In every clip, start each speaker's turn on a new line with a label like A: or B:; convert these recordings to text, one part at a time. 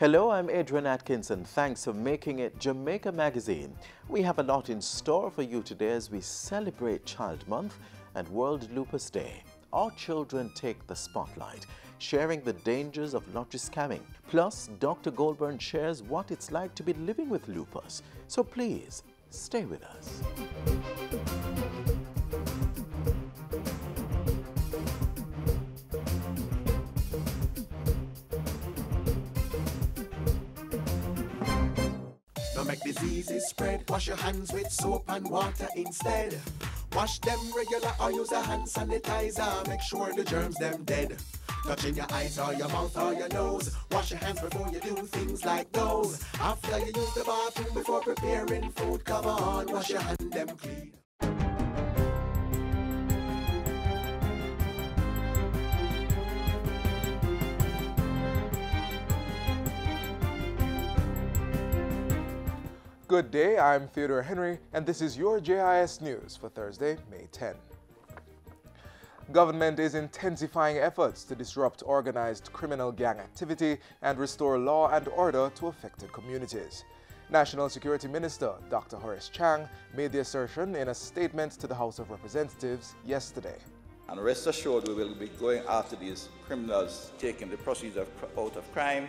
A: Hello, I'm Adrian Atkinson. Thanks for making it Jamaica Magazine. We have a lot in store for you today as we celebrate Child Month and World Lupus Day. Our children take the spotlight, sharing the dangers of lottery scamming. Plus, Dr. Goldburn shares what it's like to be living with lupus. So please, stay with us.
B: Don't make diseases spread. Wash your hands with soap and water instead. Wash them regular or use a hand sanitizer. Make sure the germs them dead. Touching your eyes or your mouth or your nose. Wash your hands before you do things like those. After you use the bathroom before preparing food, come on, wash your hand them clean.
C: Good day, I'm Theodore Henry, and this is your JIS News for Thursday, May 10. Government is intensifying efforts to disrupt organized criminal gang activity and restore law and order to affected communities. National Security Minister Dr. Horace Chang made the assertion in a statement to the House of Representatives yesterday.
D: And rest assured, we will be going after these criminals, taking the proceeds out of crime,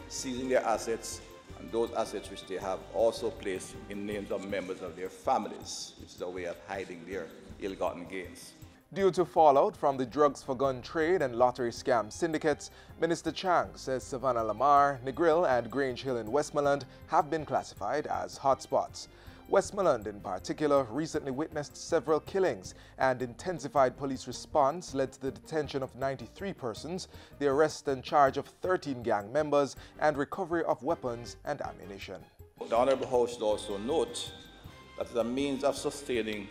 D: seizing their assets, and those assets which they have also placed in names of members of their families, which is a way of hiding their ill-gotten gains.
C: Due to fallout from the drugs for gun trade and lottery scam syndicates, Minister Chang says Savannah Lamar, Negril and Grange Hill in Westmoreland have been classified as hotspots. Westmoreland in particular recently witnessed several killings, and intensified police response led to the detention of 93 persons, the arrest and charge of 13 gang members, and recovery of weapons and ammunition.
D: The Honourable House should also note that as a means of sustaining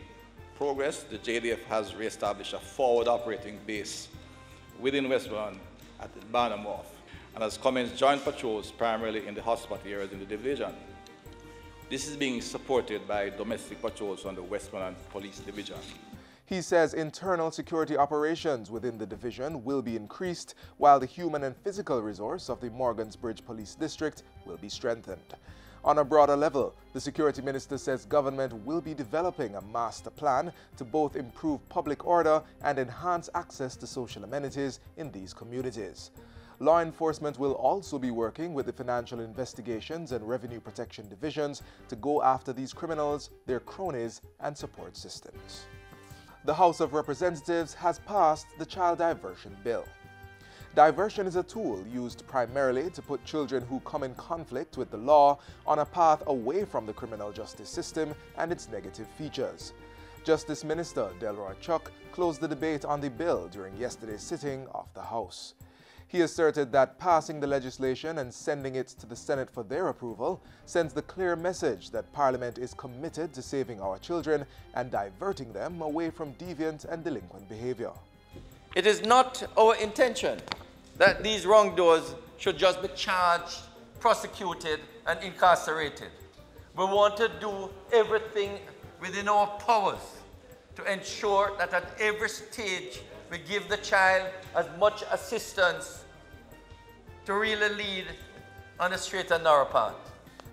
D: progress, the JDF has re-established a forward operating base within Westmoreland at the Barnum Wharf and has commenced joint patrols primarily in the hotspot areas in the division. This is being supported by domestic patrols from the Westmoreland Police Division.
C: He says internal security operations within the division will be increased, while the human and physical resource of the Morgansbridge Police District will be strengthened. On a broader level, the Security Minister says government will be developing a master plan to both improve public order and enhance access to social amenities in these communities. Law enforcement will also be working with the Financial Investigations and Revenue Protection Divisions to go after these criminals, their cronies, and support systems. The House of Representatives has passed the Child Diversion Bill. Diversion is a tool used primarily to put children who come in conflict with the law on a path away from the criminal justice system and its negative features. Justice Minister Delroy Chuck closed the debate on the bill during yesterday's sitting of the House. He asserted that passing the legislation and sending it to the Senate for their approval sends the clear message that Parliament is committed to saving our children and diverting them away from deviant and delinquent behavior.
E: It is not our intention that these wrongdoers should just be charged, prosecuted, and incarcerated. We want to do everything within our powers to ensure that at every stage we give the child as much assistance to really lead on a straight and narrow path.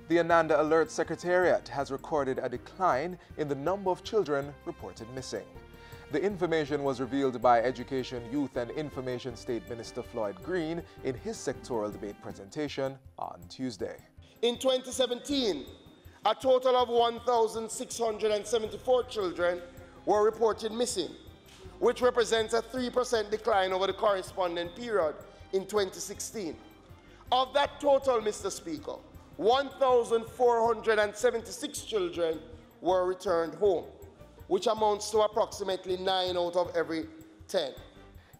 C: The Ananda Alert Secretariat has recorded a decline in the number of children reported missing. The information was revealed by Education, Youth and Information State Minister Floyd Green in his sectoral debate presentation on Tuesday.
F: In 2017, a total of 1,674 children were reported missing, which represents a 3% decline over the corresponding period in 2016. Of that total, Mr. Speaker, 1,476 children were returned home, which amounts to approximately 9 out of every 10.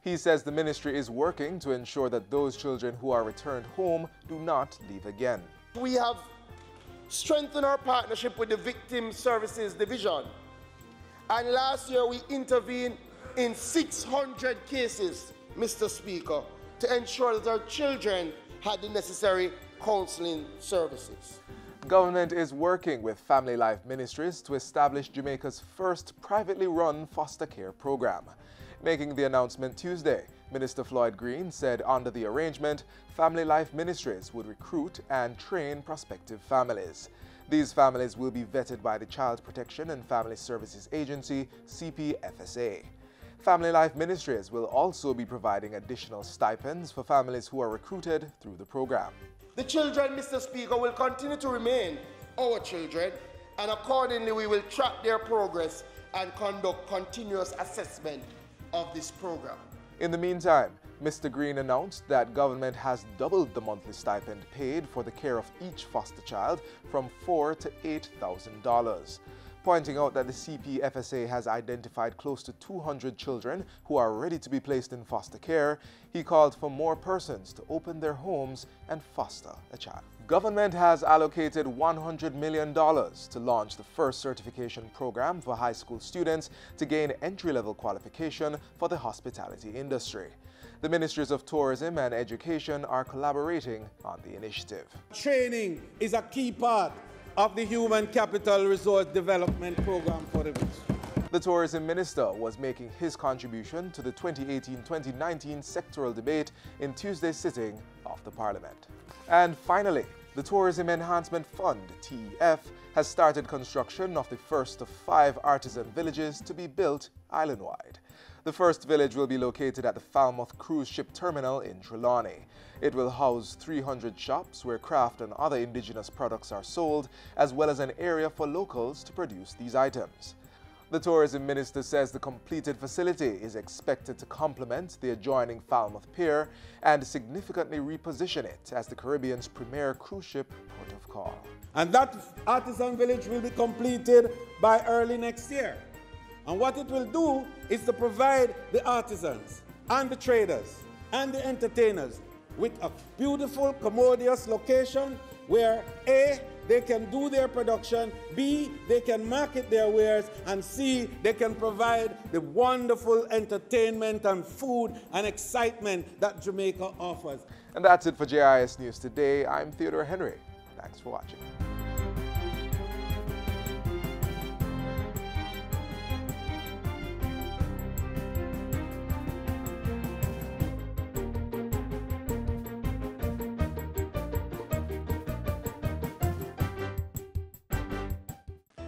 C: He says the ministry is working to ensure that those children who are returned home do not leave again.
F: We have strengthened our partnership with the Victim Services Division, and last year we intervened in 600 cases, Mr. Speaker, to ensure that our children had the necessary counseling services.
C: Government is working with Family Life Ministries to establish Jamaica's first privately run foster care program. Making the announcement Tuesday, Minister Floyd Green said under the arrangement, Family Life Ministries would recruit and train prospective families. These families will be vetted by the Child Protection and Family Services Agency, CPFSA. Family Life Ministries will also be providing additional stipends for families who are recruited through the program.
F: The children, Mr. Speaker, will continue to remain our children, and accordingly we will track their progress and conduct continuous assessment of this program.
C: In the meantime, Mr. Green announced that government has doubled the monthly stipend paid for the care of each foster child from $4,000 to $8,000. Pointing out that the CPFSA has identified close to 200 children who are ready to be placed in foster care, he called for more persons to open their homes and foster a child. Government has allocated $100 million to launch the first certification program for high school students to gain entry-level qualification for the hospitality industry. The Ministries of Tourism and Education are collaborating on the initiative.
G: Training is a key part of the Human Capital Resource Development Program for the ministry.
C: The Tourism Minister was making his contribution to the 2018-2019 sectoral debate in Tuesday's sitting of the Parliament. And finally, the Tourism Enhancement Fund, TEF, has started construction of the first of 5 artisan villages to be built island-wide. The first village will be located at the Falmouth Cruise Ship Terminal in Trelawney. It will house 300 shops where craft and other indigenous products are sold, as well as an area for locals to produce these items. The Tourism Minister says the completed facility is expected to complement the adjoining Falmouth Pier and significantly reposition it as the Caribbean's premier cruise ship port of call.
G: And that artisan village will be completed by early next year. And what it will do is to provide the artisans and the traders and the entertainers with a beautiful, commodious location where A, they can do their production, B, they can market their wares, and C, they can provide the wonderful entertainment and food and excitement that Jamaica offers.
C: And that's it for JIS News Today. I'm Theodore Henry. Thanks for watching.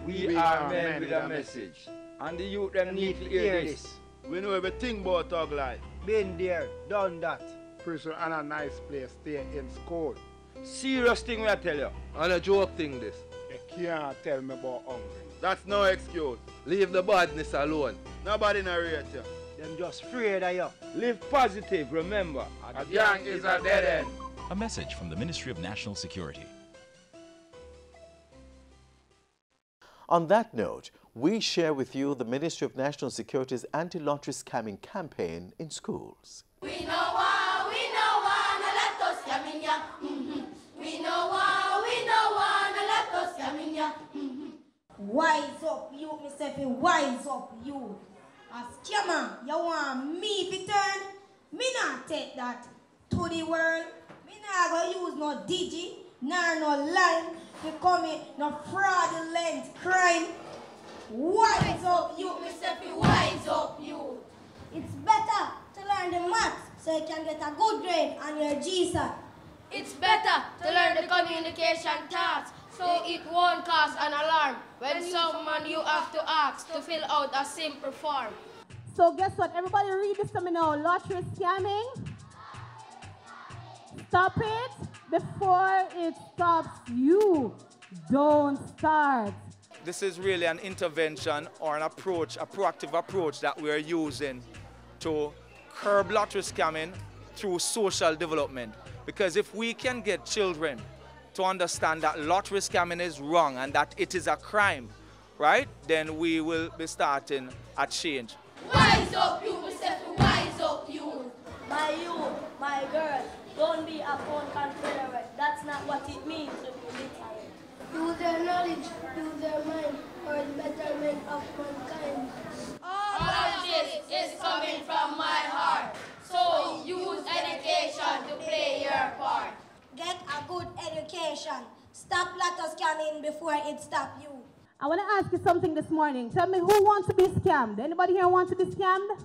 H: We are men with a message, and the youth them need to hear this.
I: We know everything about thug life.
H: Been there, done that.
I: Prison and a nice place, stay in school.
H: Serious thing we I tell you, and a joke thing this.
I: You can't tell me about hungry.
H: That's no excuse. Leave the badness alone.
I: Nobody narrate you.
H: Them just afraid of you. Live positive, remember. A gang is a dead end.
J: A message from the Ministry of National Security.
A: On that note, we share with you the Ministry of National Security's anti-lottery scamming campaign in schools.
K: We know why, no let us scamming ya. We know why, no let us scamming ya.
L: Wise up, you, Mr. F. Wise up, you. A scammer, you want me to turn? Me not take that to the world. Me not go use no digi, nor no line. Becoming no fraudulent crime. Wise up, you, Mr. F. Wise up, you. It's better to learn the maths so you can get a good grade on your GSAT.
K: It's better to learn the communication task so it won't cause an alarm when someone you have to ask to fill out a simple form.
M: So guess what? Everybody read this to me now. Lottery scamming. Stop it before it stops you. Don't start.
N: This is really an intervention or an approach, a proactive approach that we're using to curb lottery scamming through social development. Because if we can get children to understand that lottery scamming is wrong and that it is a crime, right, then we will be starting a change.
K: Wise up, you, Mr. Wise up, you.
O: My youth, my girl, don't be a phone confederate. That's not what it means to be literate.
K: Use their knowledge, use their mind for the betterment of mankind. All of this is coming from my heart. So use education to play your part.
L: Get a good education. Stop lotto scamming before it stops you.
M: I want to ask you something this morning. Tell me, who wants to be scammed? Anybody here want to be scammed?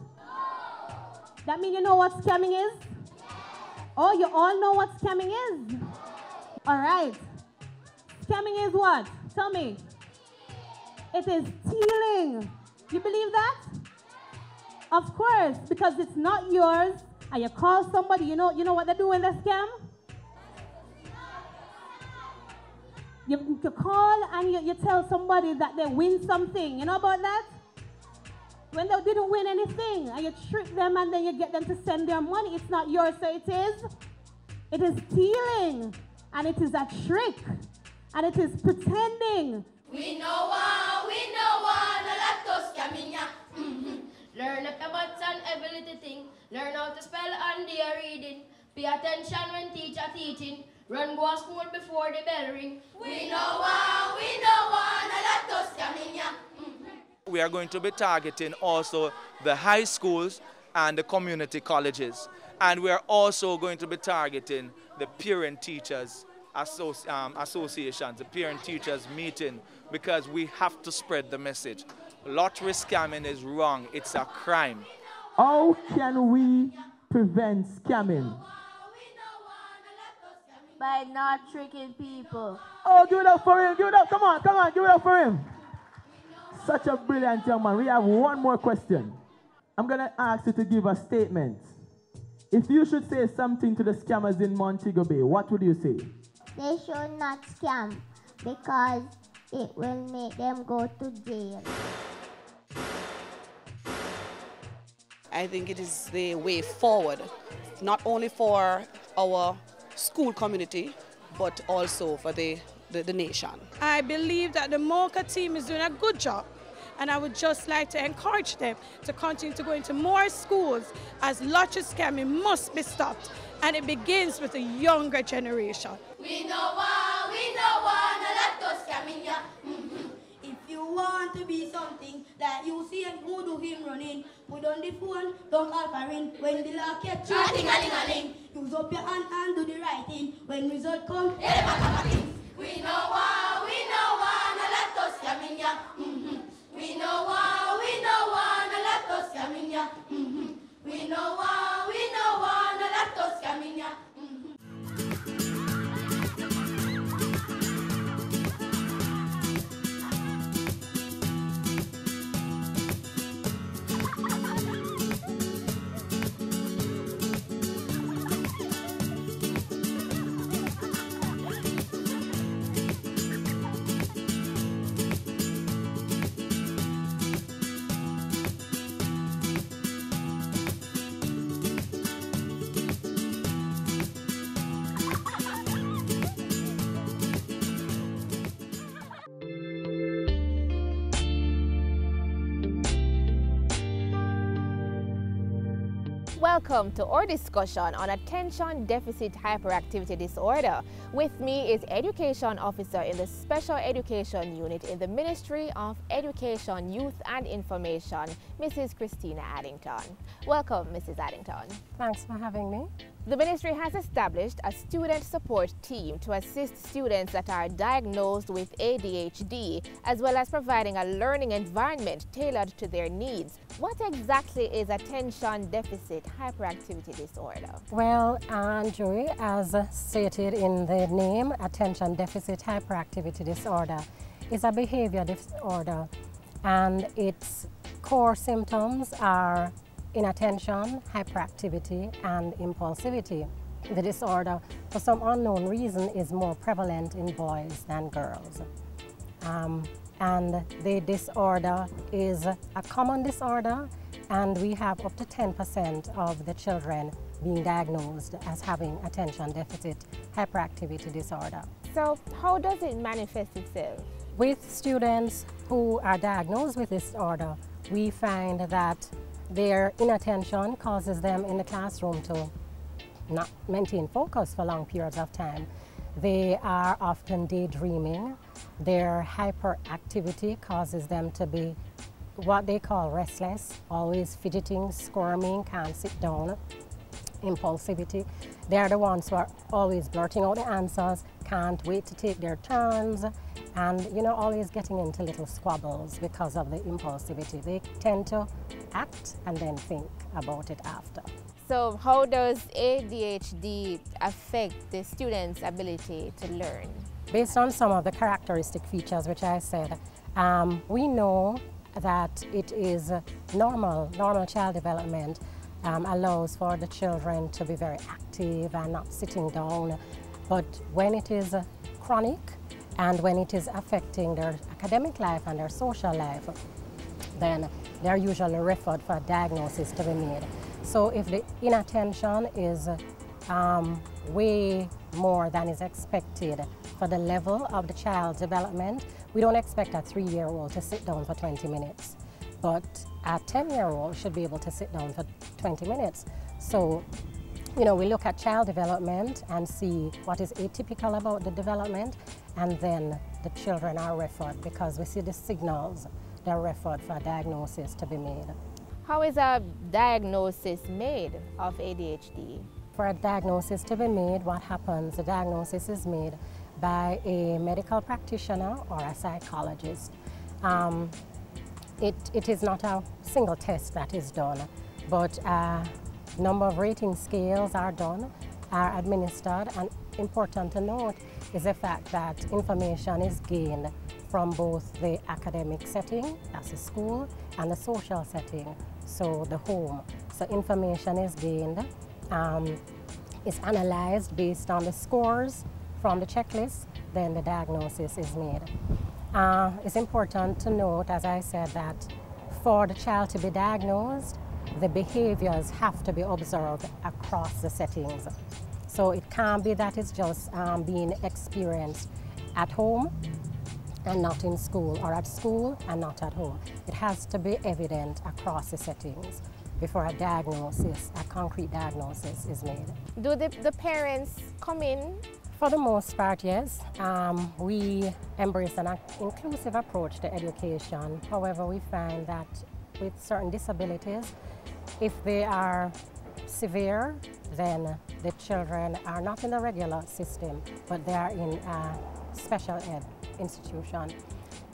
M: That means you know what scamming is? Oh, you all know what scamming is? All right. Scamming is what? Tell me. It is stealing. You believe that? Of course, because it's not yours, and you call somebody, you know what they do when they scam? You call and you tell somebody that they win something. You know about that? When they didn't win anything, and you trick them and then you get them to send their money. It's not yours, so it is. It is stealing, and it is a trick, and it is pretending.
K: We know one, a lot of scamming ya. Learn alphabets and every little thing. Learn how to spell and their reading. Pay attention when teacher teaching. Run go to school before the bell ring. We know one, a lot of scamming ya.
N: We are going to be targeting also the high schools and the community colleges. And we are also going to be targeting the parent-teachers associations, the parent-teachers meeting, because we have to spread the message. Lottery scamming is wrong. It's a crime.
P: How can we prevent scamming?
O: By not tricking people.
P: Oh, give it up for him. Give it up. Come on, give it up for him. Such a brilliant young man. We have one more question. I'm going to ask you to give a statement. If you should say something to the scammers in Montego Bay, what would you say?
Q: They should not scam because it will make them go to jail.
R: I think it is the way forward, not only for our school community, but also for the nation.
S: I believe that the Mocha team is doing a good job, and I would just like to encourage them to continue to go into more schools, as lottery scamming must be stopped, and it begins with the younger generation.
K: We know one, a lot of scamming ya.
L: If you want to be something that you see and who do him running, put on the phone, don't call for ring. When the law catch you, ding-a-ling-a-ling. Use up your hand and do the right thing. When result come,
K: We know one, a lot of scamming ya. We know one, a lot of scamming ya. We know one, a lot of scamming ya.
T: Welcome to our discussion on attention deficit hyperactivity disorder. With me is Education Officer in the Special Education Unit in the Ministry of Education, Youth and Information, Mrs. Christina Addington. Welcome, Mrs. Addington.
U: Thanks for having me.
T: The ministry has established a student support team to assist students that are diagnosed with ADHD, as well as providing a learning environment tailored to their needs. What exactly is attention deficit hyperactivity disorder?
U: Well, Joey, as stated in the name, attention deficit hyperactivity disorder is a behavior disorder, and its core symptoms are inattention, hyperactivity, and impulsivity. The disorder, for some unknown reason, is more prevalent in boys than girls. And the disorder is a common disorder, and we have up to 10% of the children being diagnosed as having attention deficit hyperactivity disorder.
T: So how does it manifest itself?
U: With students who are diagnosed with this disorder, we find that their inattention causes them in the classroom to not maintain focus for long periods of time. They are often daydreaming. Their hyperactivity causes them to be what they call restless, always fidgeting, squirming, can't sit down. Impulsivity. They are the ones who are always blurting out the answers, can't wait to take their turns, and always getting into little squabbles because of the impulsivity. They tend to act and then think about it after.
T: So how does ADHD affect the student's ability to learn?
U: Based on some of the characteristic features which I said, we know that it is normal child development allows for the children to be very active and not sitting down. But when it is chronic and when it is affecting their academic life and their social life, then they're usually referred for a diagnosis to be made. So if the inattention is way more than is expected for the level of the child's development, we don't expect a 3-year-old to sit down for 20 minutes. But a 10-year-old should be able to sit down for 20 minutes. So, we look at child development and see what is atypical about the development, and then the children are referred because we see the signals. They're referred for a diagnosis to be made.
T: How is a diagnosis made of ADHD?
U: For a diagnosis to be made, what happens? The diagnosis is made by a medical practitioner or a psychologist. It is not a single test that is done, but a number of rating scales are administered, and important to note is the fact that information is gained from both the academic setting, that's the school, and the social setting, so the home. So information is gained, is analyzed based on the scores from the checklist, then the diagnosis is made. It's important to note, as I said, that for the child to be diagnosed, the behaviors have to be observed across the settings. So it can't be that it's just being experienced at home and not in school, or at school and not at home. It has to be evident across the settings before a diagnosis, a concrete diagnosis is made.
T: Do the parents come in?
U: For the most part, yes. We embrace an inclusive approach to education. However, we find that with certain disabilities, if they are severe, then the children are not in the regular system, but they are in a special ed institution.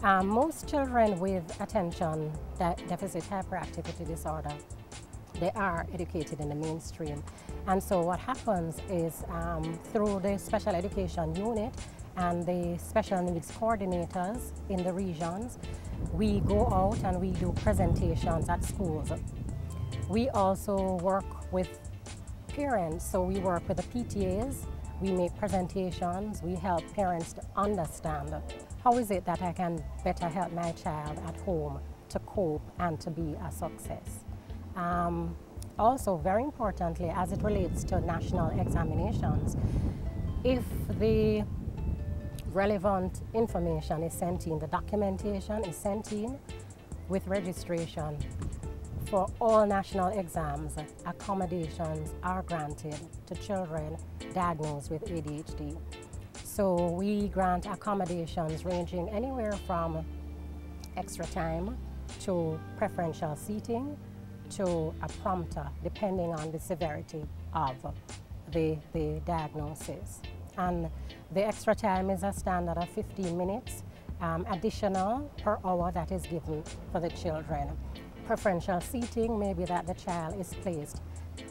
U: Most children with attention deficit hyperactivity disorder, they are educated in the mainstream. And so what happens is through the special education unit and the special needs coordinators in the regions, we go out and we do presentations at schools. We also work with parents, so we work with the PTAs, we make presentations, we help parents to understand how is it that I can better help my child at home to cope and to be a success. Also, very importantly, as it relates to national examinations, if the relevant information is sent in, the documentation is sent in with registration, for all national exams, accommodations are granted to children diagnosed with ADHD. So we grant accommodations ranging anywhere from extra time to preferential seating to a prompter, depending on the severity of the diagnosis. And the extra time is a standard of 15 minutes, additional per hour that is given for the children. Preferential seating may be that the child is placed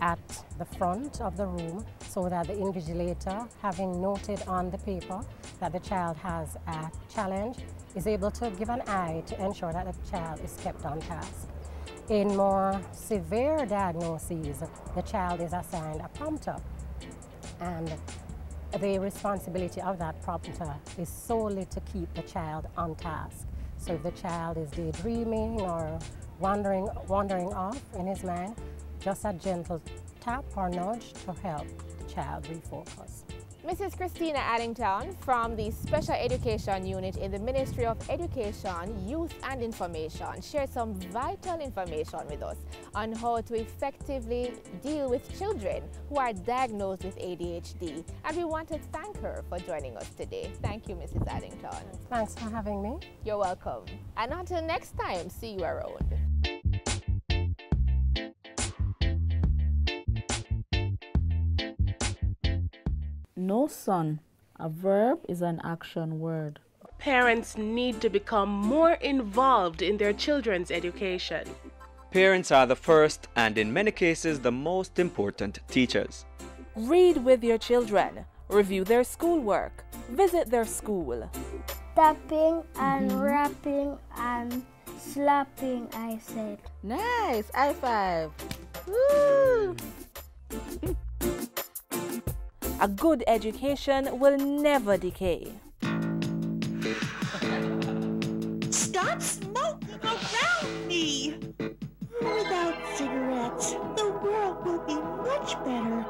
U: at the front of the room so that the invigilator, having noted on the paper that the child has a challenge, is able to give an eye to ensure that the child is kept on task. In more severe diagnoses, the child is assigned a prompter, and the responsibility of that prompter is solely to keep the child on task. So if the child is daydreaming or wandering off in his mind, just a gentle tap or nudge to help the child refocus.
T: Mrs. Christina Addington from the Special Education Unit in the Ministry of Education, Youth and Information shared some vital information with us on how to effectively deal with children who are diagnosed with ADHD. And we want to thank her for joining us today. Thank you, Mrs. Addington.
U: Thanks for having me.
T: You're welcome. And until next time, see you around.
B: No, son. A verb is an action word.
V: Parents need to become more involved in their children's education.
D: Parents are the first and in many cases the most important teachers.
V: Read with your children. Review their schoolwork. Visit their school.
K: Tapping and rapping and slapping, I said.
B: Nice. High five. Woo.
V: A good education will never decay.
W: Stop smoking around me! Without cigarettes, the world will be much better.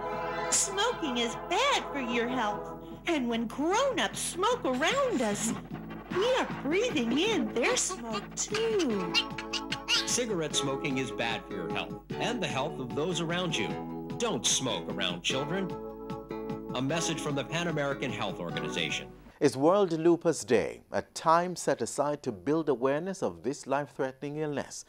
W: Smoking is bad for your health, and when grown-ups smoke around us, we are breathing in their smoke too.
X: Cigarette smoking is bad for your health and the health of those around you. Don't smoke around children. A message from the Pan American Health Organization.
A: It's World Lupus Day, a time set aside to build awareness of this life-threatening illness.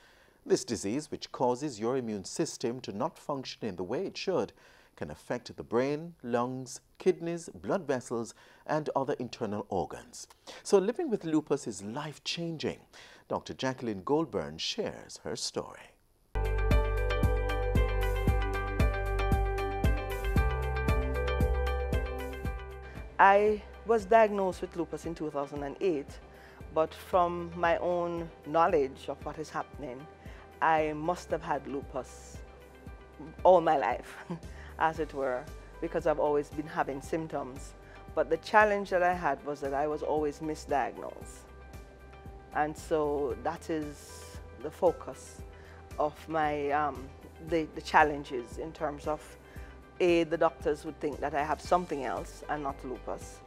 A: This disease, which causes your immune system to not function in the way it should, can affect the brain, lungs, kidneys, blood vessels, and other internal organs. So living with lupus is life-changing. Dr. Jacqueline Goldburn shares her story.
Y: I was diagnosed with lupus in 2008, but from my own knowledge of what is happening, I must have had lupus all my life, as it were, because I've always been having symptoms. But the challenge that I had was that I was always misdiagnosed. And so that is the focus of my, the challenges in terms of, the doctors would think that I have something else and not lupus,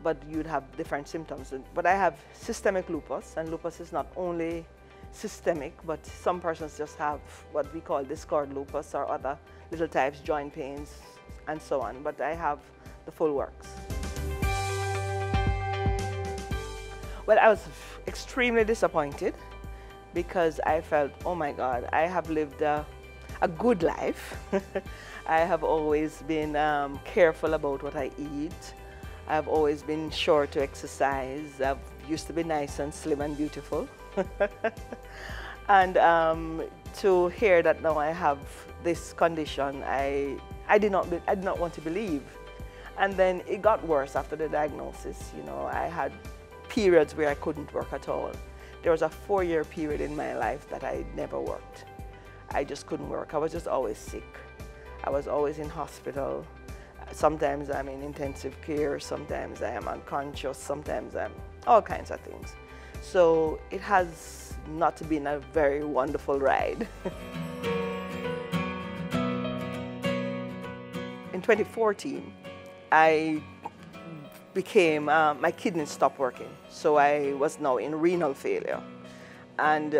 Y: but you'd have different symptoms. But I have systemic lupus, and lupus is not only systemic, but some persons just have what we call discord lupus or other little types, joint pains, and so on. But I have the full works. Well, I was extremely disappointed because I felt, oh my God, I have lived a good life. I have always been careful about what I eat. I've always been sure to exercise. I've used to be nice and slim and beautiful. And to hear that now I have this condition, I did not want to believe. And then it got worse after the diagnosis. You know, I had periods where I couldn't work at all. There was a 4-year period in my life that I never worked. I just couldn't work. I was just always sick. I was always in hospital. Sometimes I'm in intensive care, sometimes I am unconscious, sometimes I'm all kinds of things. So it has not been a very wonderful ride. In 2014, I became, my kidneys stopped working. So I was now in renal failure. And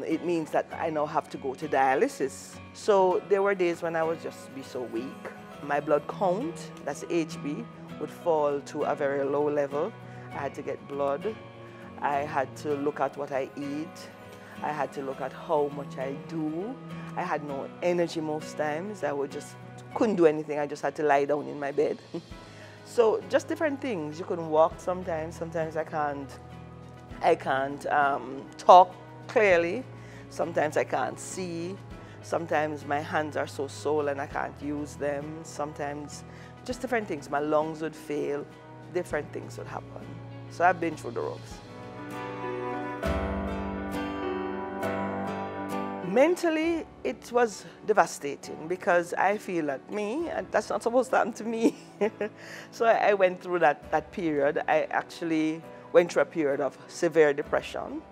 Y: it means that I now have to go to dialysis. So there were days when I would just be so weak. My blood count, that's HB, would fall to a very low level. I had to get blood. I had to look at what I eat. I had to look at how much I do. I had no energy most times. I couldn't do anything. I just had to lie down in my bed. So just different things. You couldn't walk sometimes. Sometimes I can't talk clearly. Sometimes I can't see. Sometimes my hands are so sore and I can't use them. Sometimes just different things. My lungs would fail. Different things would happen. So I've been through the ropes. Mentally, it was devastating because I feel that that's not supposed to happen to me. So I went through that period. I actually went through a period of severe depression.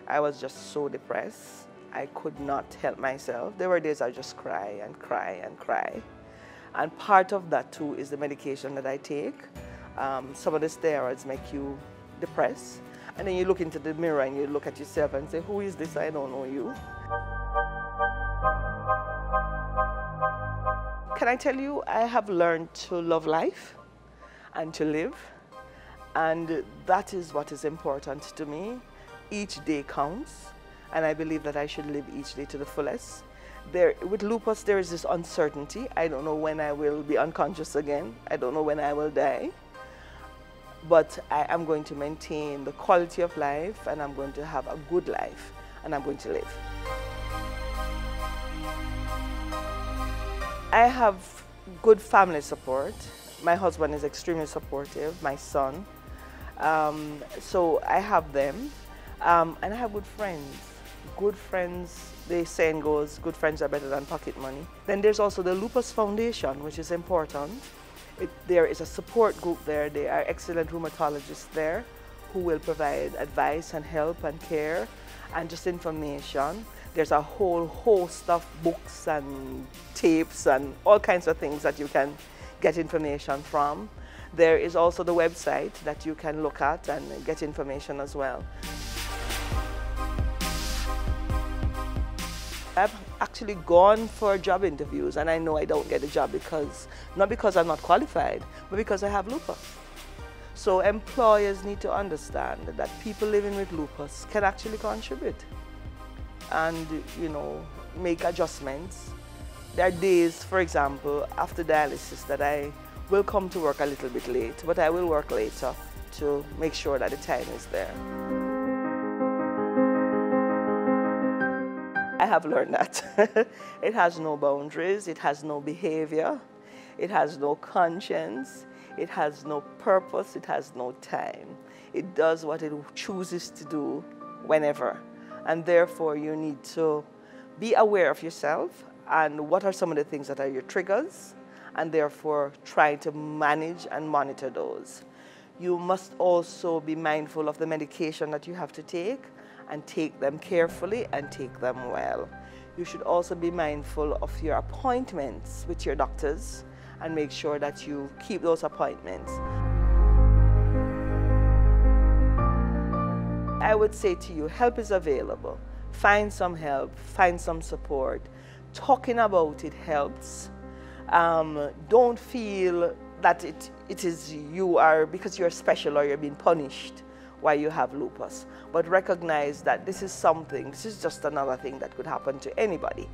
Y: I was just so depressed. I could not help myself. There were days I just cry and cry and cry. And part of that too is the medication that I take. Some of the steroids make you depressed. And then you look into the mirror and you look at yourself and say, who is this? I don't know you. Can I tell you, I have learned to love life and to live. And that is what is important to me. Each day counts. And I believe that I should live each day to the fullest. With lupus, there is this uncertainty. I don't know when I will be unconscious again. I don't know when I will die. But I am going to maintain the quality of life, and I'm going to have a good life, and I'm going to live. I have good family support. My husband is extremely supportive, my son. So I have them. And I have good friends. Good friends, the saying goes, good friends are better than pocket money. Then there's also the Lupus Foundation, which is important. There is a support group there. There are excellent rheumatologists there who will provide advice and help and care and just information. There's a whole host of books and tapes and all kinds of things that you can get information from. There is also the website that you can look at and get information as well. I've actually gone for job interviews and I know I don't get a job not because I'm not qualified, but because I have lupus. So employers need to understand that people living with lupus can actually contribute and, you know, make adjustments. There are days, for example, after dialysis that I will come to work a little bit late, but I will work later to make sure that the time is there. I have learned that it has no boundaries, it has no behavior, it has no conscience, it has no purpose, it has no time. It does what it chooses to do whenever. And therefore you need to be aware of yourself and what are some of the things that are your triggers, and therefore try to manage and monitor those. You must also be mindful of the medication that you have to take and take them carefully and take them well. You should also be mindful of your appointments with your doctors and make sure that you keep those appointments. I would say to you, help is available. Find some help, find some support. Talking about it helps. Don't feel that it is you are, because you're special or you're being punished why you have lupus, but recognize that this is just another thing that could happen to anybody,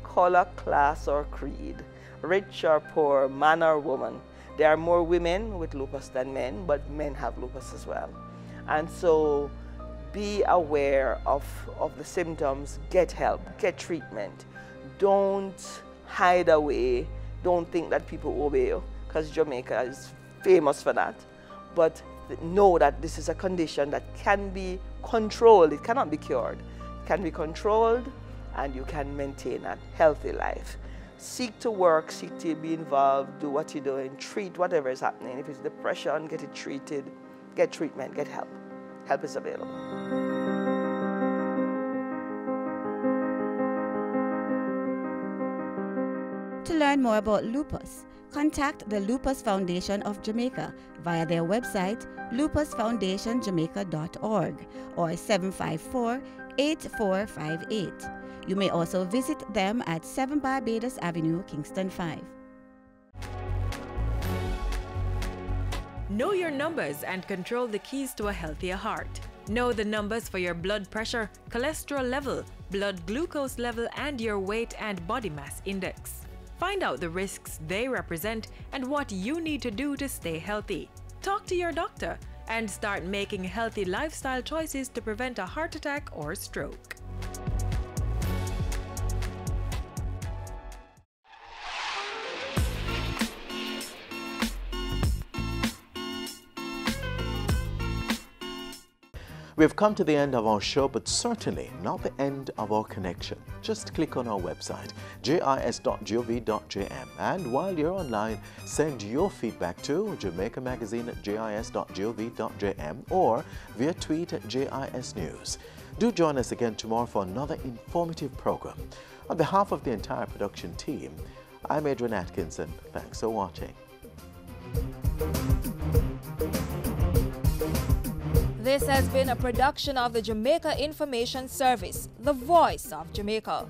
Y: color, class or creed, rich or poor, man or woman. There are more women with lupus than men, but men have lupus as well. And so be aware of the symptoms, get help, get treatment. Don't hide away, don't think that people obey you, because Jamaica is famous for that. But know that this is a condition that can be controlled. It cannot be cured. It can be controlled and you can maintain a healthy life. Seek to work, seek to be involved, do what you're doing, treat whatever is happening. If it's depression, get it treated, get treatment, get help. Help is available.
C: To learn more about lupus, contact the Lupus Foundation of Jamaica via their website lupusfoundationjamaica.org or 754-8458. You may also visit them at 7 Barbados Avenue, Kingston 5.
E: Know your numbers and control the keys to a healthier heart. Know the numbers for your blood pressure, cholesterol level, blood glucose level, and your weight and body mass index. Find out the risks they represent and what you need to do to stay healthy. Talk to your doctor and start making healthy lifestyle choices to prevent a heart attack or stroke.
A: We've come to the end of our show, but certainly not the end of our connection. Just click on our website, jis.gov.jm, and while you're online, send your feedback to Jamaica Magazine at jis.gov.jm or via tweet at JIS News. Do join us again tomorrow for another informative program. On behalf of the entire production team, I'm Adrian Atkinson. Thanks for watching.
F: This has been a production of the Jamaica Information Service, the voice of Jamaica.